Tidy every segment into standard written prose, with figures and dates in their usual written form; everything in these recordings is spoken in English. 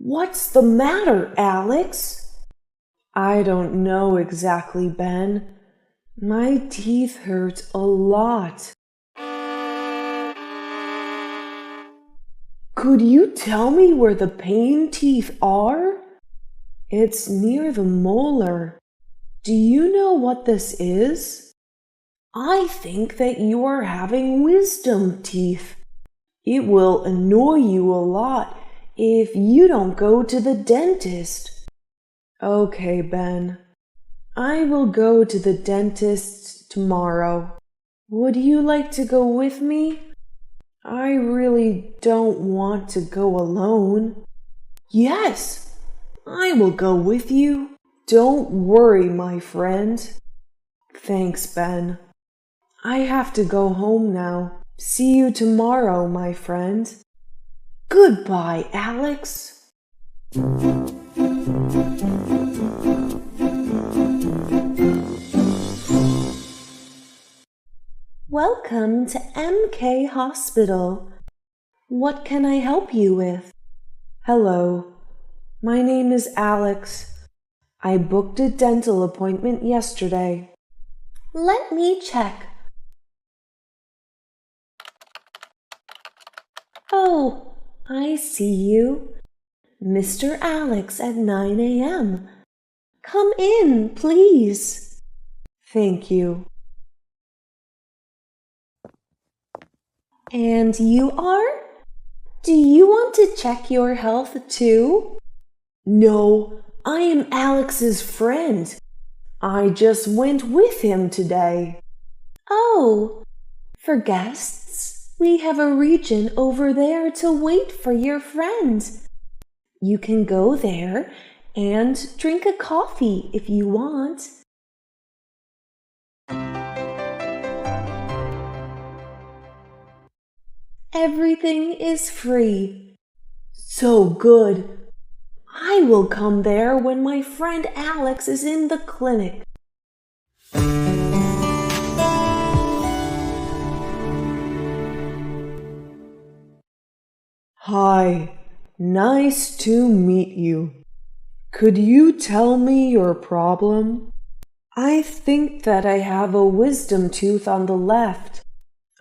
What's the matter, Alex? I don't know exactly, Ben. My teeth hurt a lot. Could you tell me where the pain teeth are? It's near the molar. Do you know what this is? I think that you are having wisdom teeth. It will annoy you a lot if you don't go to the dentist. Okay, Ben. I will go to the dentist tomorrow. Would you like to go with me? I really don't want to go alone. Yes, I will go with you. Don't worry, my friend. Thanks, Ben. I have to go home now. See you tomorrow, my friend. Goodbye, Alex. Welcome to MK Hospital. What can I help you with? Hello, my name is Alex. I booked a dental appointment yesterday. Let me check. Oh, I see you. Mr. Alex at 9 a.m. Come in, please. Thank you. And you are? Do you want to check your health too? No, I am Alex's friend. I just went with him today. Oh, for guests, we have a region over there to wait for your friend. You can go there and drink a coffee if you want. Everything is free. So good. I will come there when my friend Alex is in the clinic. Hi, nice to meet you. Could you tell me your problem? I think that I have a wisdom tooth on the left.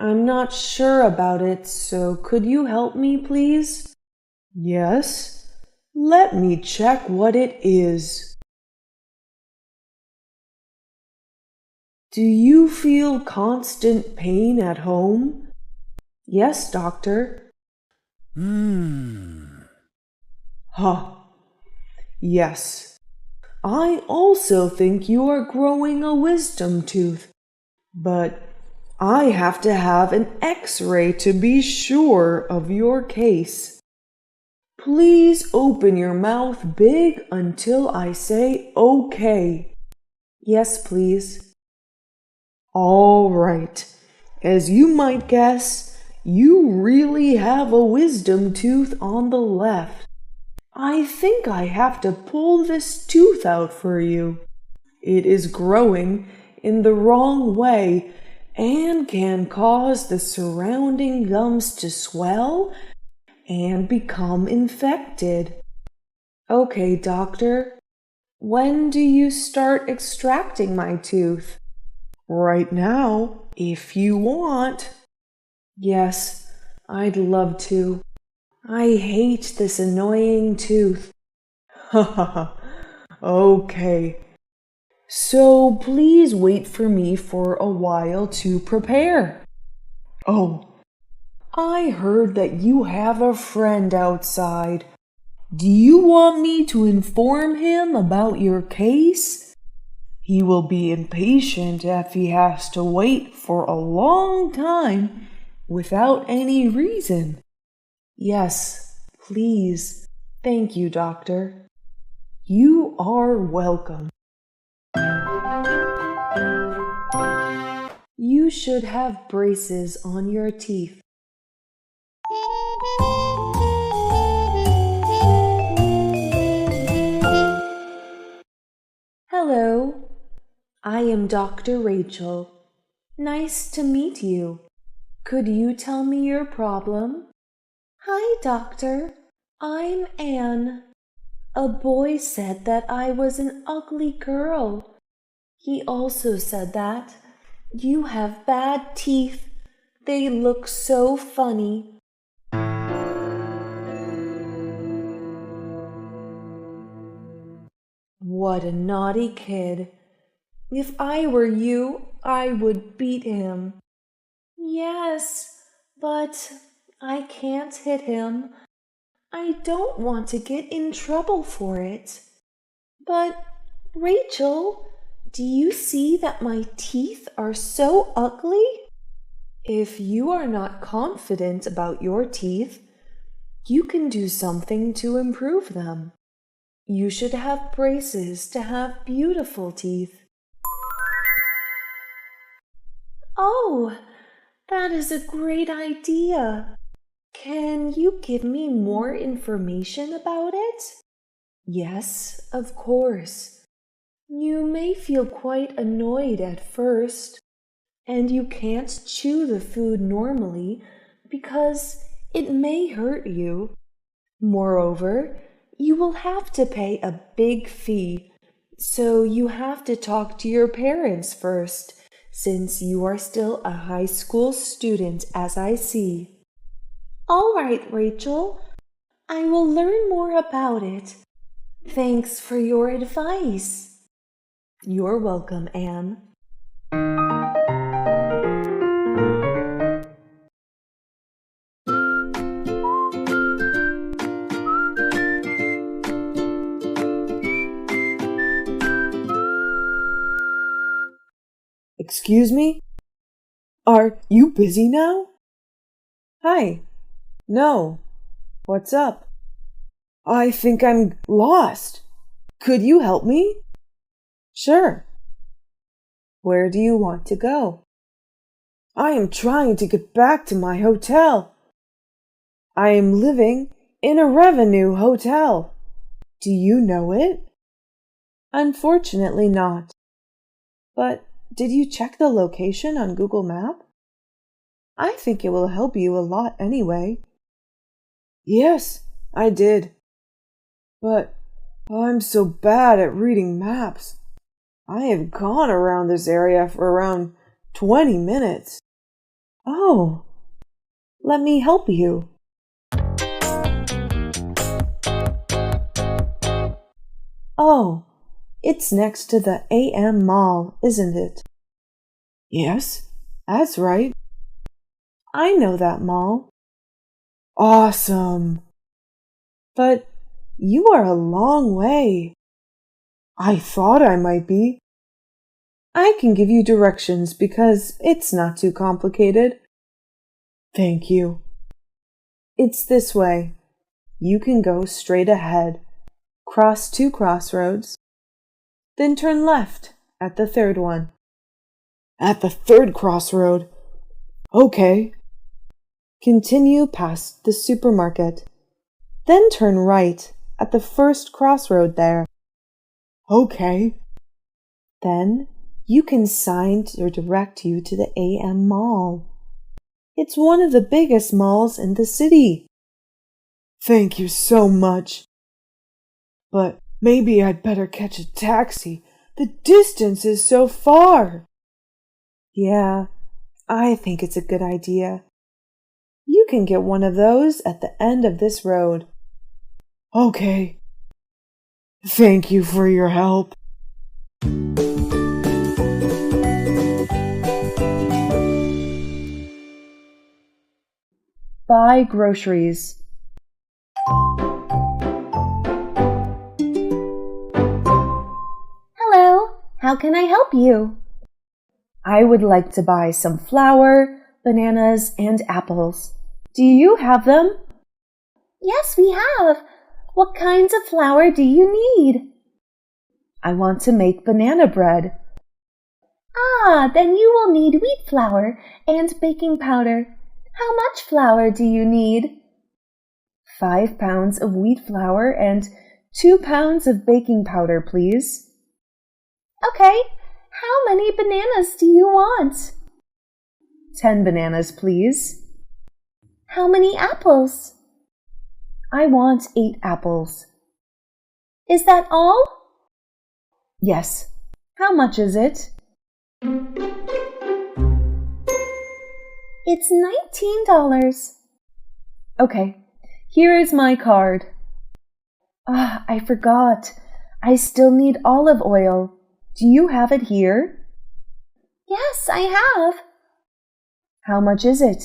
I'm not sure about it, so could you help me, please? Yes, let me check what it is. Do you feel constant pain at home? Yes, doctor. Huh. Yes. I also think you are growing a wisdom tooth, but I have to have an X-ray to be sure of your case. Please open your mouth big until I say okay. Yes, please. All right. As you might guess, you really have a wisdom tooth on the left. I think I have to pull this tooth out for you. It is growing in the wrong way and can cause the surrounding gums to swell and become infected. Okay, doctor, when do you start extracting my tooth? Right now, if you want. Yes, I'd love to. I hate this annoying tooth. Ha ha ha. Okay. So please wait for me for a while to prepare. Oh, I heard that you have a friend outside. Do you want me to inform him about your case? He will be impatient if he has to wait for a long time without any reason. Yes, please. Thank you, doctor. You are welcome. You should have braces on your teeth. Hello, I am Dr. Rachel. Nice to meet you. Could you tell me your problem? Hi, doctor. I'm Anne. A boy said that I was an ugly girl. He also said that you have bad teeth. They look so funny. What a naughty kid. If I were you, I would beat him. Yes, but I can't hit him. I don't want to get in trouble for it. But, Rachel, do you see that my teeth are so ugly? If you are not confident about your teeth, you can do something to improve them. You should have braces to have beautiful teeth. Oh, that is a great idea. Can you give me more information about it? Yes, of course. You may feel quite annoyed at first, and you can't chew the food normally because it may hurt you. Moreover, you will have to pay a big fee, so you have to talk to your parents first, since you are still a high school student, as I see. All right, Rachel, I will learn more about it. Thanks for your advice. You're welcome, Anne. Excuse me? Are you busy now? Hi. No. What's up? I think I'm lost. Could you help me? Sure. Where do you want to go? I am trying to get back to my hotel. I am living in a revenue hotel. Do you know it? Unfortunately not. But did you check the location on Google Map? I think it will help you a lot anyway. Yes, I did. But I'm so bad at reading maps. I have gone around this area for around 20 minutes. Oh, let me help you. Oh, it's next to the AM Mall, isn't it? Yes, that's right. I know that mall. Awesome. But you are a long way. I thought I might be. I can give you directions because it's not too complicated. Thank you. It's this way. You can go straight ahead, cross 2 crossroads, then turn left at the 3rd one. At the 3rd crossroad? Okay. Continue past the supermarket, then turn right at the 1st crossroad there. Okay. Then you can sign to direct you to the AM Mall. It's one of the biggest malls in the city. Thank you so much. But maybe I'd better catch a taxi. The distance is so far. Yeah, I think it's a good idea. You can get one of those at the end of this road. Okay. Thank you for your help. Buy groceries. Hello, how can I help you? I would like to buy some flour, bananas, and apples. Do you have them? Yes, we have. What kinds of flour do you need? I want to make banana bread. Ah, then you will need wheat flour and baking powder. How much flour do you need? 5 pounds of wheat flour and 2 pounds of baking powder, please. Okay, how many bananas do you want? 10 bananas, please. How many apples? I want 8 apples. Is that all? Yes. How much is it? It's $19. Okay. Here is my card. I forgot. I still need olive oil. Do you have it here? Yes, I have. How much is it?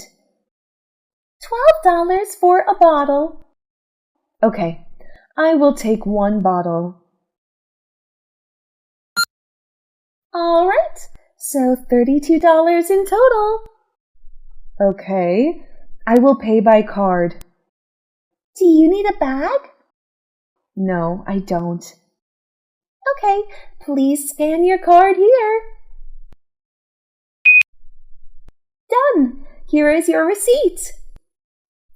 $12 for a bottle. Okay, I will take one bottle. All right, so $32 in total. Okay, I will pay by card. Do you need a bag? No, I don't. Okay, please scan your card here. Done. Here is your receipt.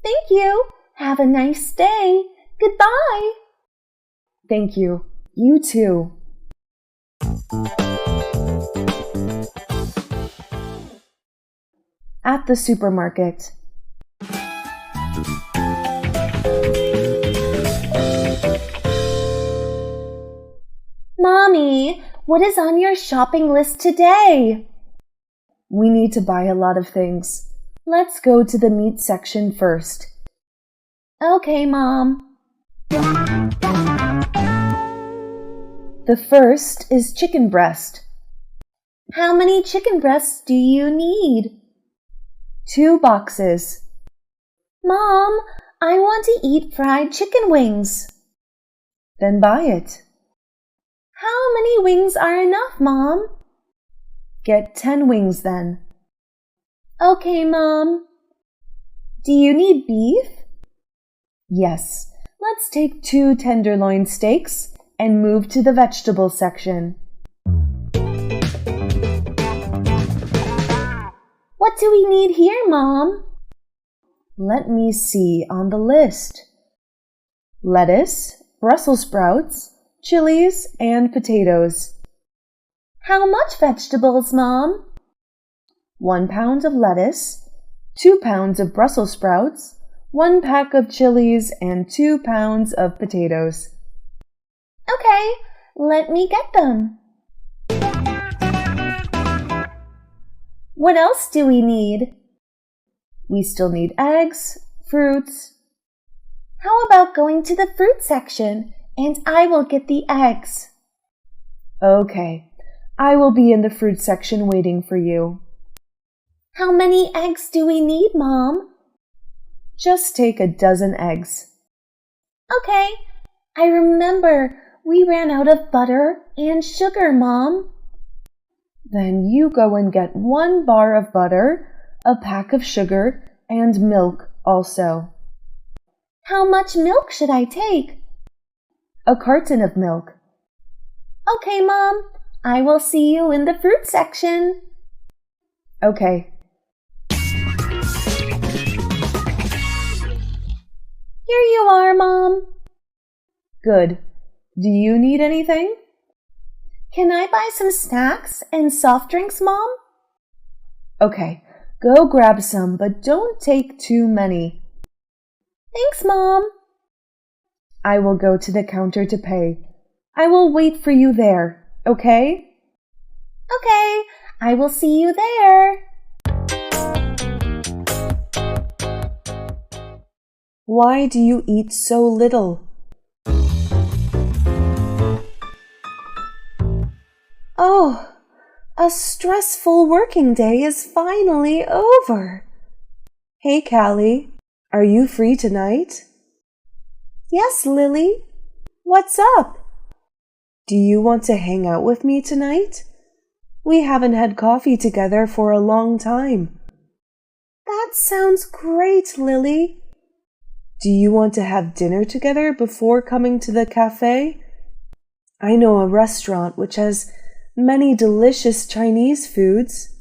Thank you. Have a nice day. Goodbye. Thank you. You too. At the supermarket. Mommy, what is on your shopping list today? We need to buy a lot of things. Let's go to the meat section first. Okay, Mom. The first is chicken breast. How many chicken breasts do you need? 2 boxes. Mom, I want to eat fried chicken wings. Then buy it. How many wings are enough, Mom? Get 10 wings then. Okay, Mom. Do you need beef? Yes. Let's take 2 tenderloin steaks and move to the vegetable section. What do we need here, Mom? Let me see on the list. Lettuce, Brussels sprouts, chilies, and potatoes. How much vegetables, Mom? 1 pound of lettuce, 2 pounds of Brussels sprouts, 1 pack of chilies, and 2 pounds of potatoes. Okay, let me get them. What else do we need? We still need eggs, fruits. How about going to the fruit section and I will get the eggs? Okay, I will be in the fruit section waiting for you. How many eggs do we need, Mom? Just take a dozen eggs. Okay, I remember we ran out of butter and sugar, Mom. Then you go and get 1 bar of butter, a pack of sugar, and milk also. How much milk should I take? A carton of milk. Okay, Mom. I will see you in the fruit section. Okay. Here you are, Mom. Good. Do you need anything? Can I buy some snacks and soft drinks, Mom? Okay, go grab some, but don't take too many. Thanks, Mom. I will go to the counter to pay. I will wait for you there, okay? Okay, I will see you there. Why do you eat so little? Oh, a stressful working day is finally over. Hey, Callie, are you free tonight? Yes, Lily. What's up? Do you want to hang out with me tonight? We haven't had coffee together for a long time. That sounds great, Lily. Do you want to have dinner together before coming to the cafe? I know a restaurant which has many delicious Chinese foods.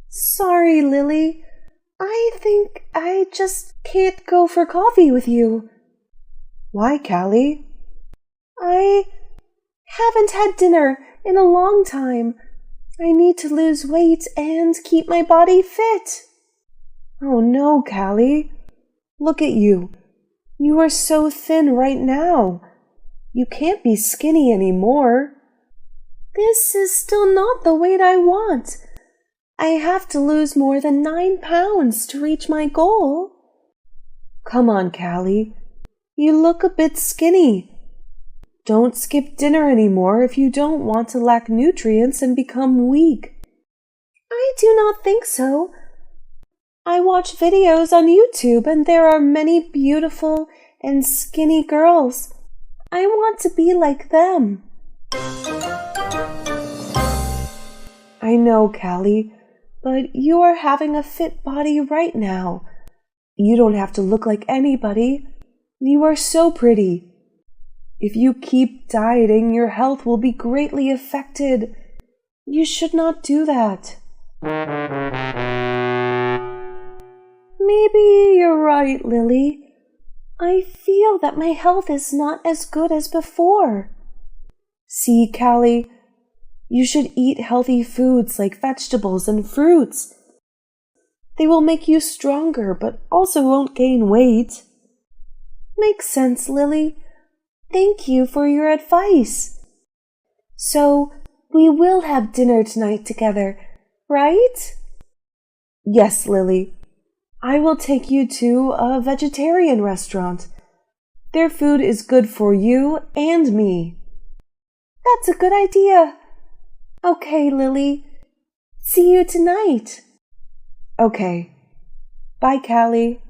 Sorry, Lily. I think I just can't go for coffee with you. Why, Callie? I haven't had dinner in a long time. I need to lose weight and keep my body fit. Oh no, Callie. Look at you. You are so thin right now. You can't be skinny anymore. This is still not the weight I want. I have to lose more than 9 pounds to reach my goal. Come on, Callie. You look a bit skinny. Don't skip dinner anymore if you don't want to lack nutrients and become weak. I do not think so. I watch videos on YouTube and there are many beautiful and skinny girls. I want to be like them. I know, Callie, but you are having a fit body right now. You don't have to look like anybody. You are so pretty. If you keep dieting, your health will be greatly affected. You should not do that. Maybe you're right, Lily. I feel that my health is not as good as before. See, Callie, you should eat healthy foods like vegetables and fruits. They will make you stronger, but also won't gain weight. Makes sense, Lily. Thank you for your advice. So, we will have dinner tonight together, right? Yes, Lily. I will take you to a vegetarian restaurant. Their food is good for you and me. That's a good idea. Okay, Lily. See you tonight. Okay. Bye, Callie.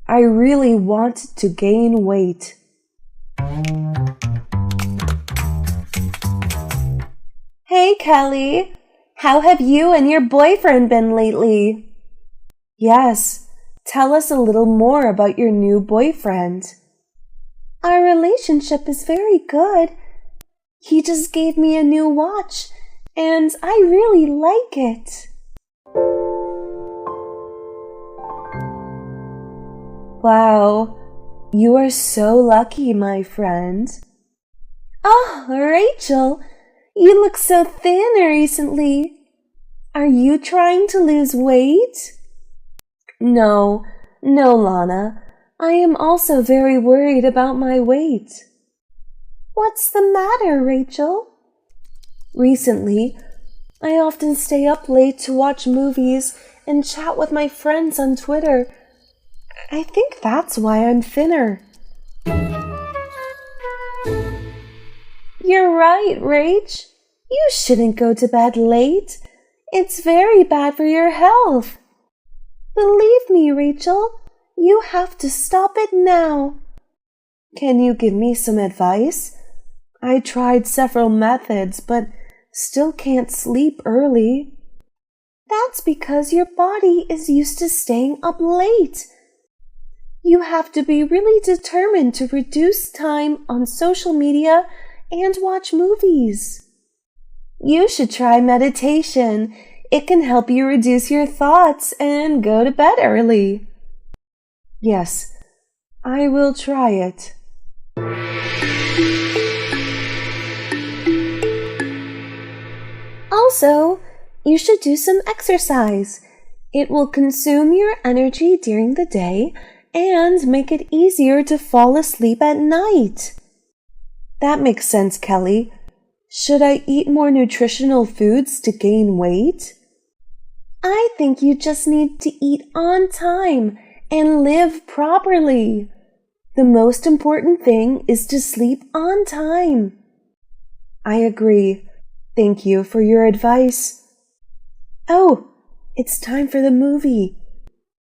I really want to gain weight. Hey, Callie. How have you and your boyfriend been lately? Yes, tell us a little more about your new boyfriend. Our relationship is very good. He just gave me a new watch, and I really like it. Wow, you are so lucky, my friend. Oh, Rachel, you look so thin recently. Are you trying to lose weight? No, Lana. I am also very worried about my weight. What's the matter, Rachel? Recently, I often stay up late to watch movies and chat with my friends on Twitter. I think that's why I'm thinner. You're right, Rach. You shouldn't go to bed late. It's very bad for your health. Believe me, Rachel, you have to stop it now. Can you give me some advice? I tried several methods, but still can't sleep early. That's because your body is used to staying up late. You have to be really determined to reduce time on social media and watch movies. You should try meditation. It can help you reduce your thoughts and go to bed early. Yes, I will try it. Also, you should do some exercise. It will consume your energy during the day and make it easier to fall asleep at night. That makes sense, Kelly. Should I eat more nutritional foods to gain weight? I think you just need to eat on time and live properly. The most important thing is to sleep on time. I agree. Thank you for your advice. Oh, it's time for the movie.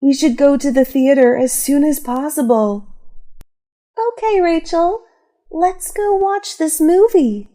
We should go to the theater as soon as possible. Okay, Rachel, let's go watch this movie.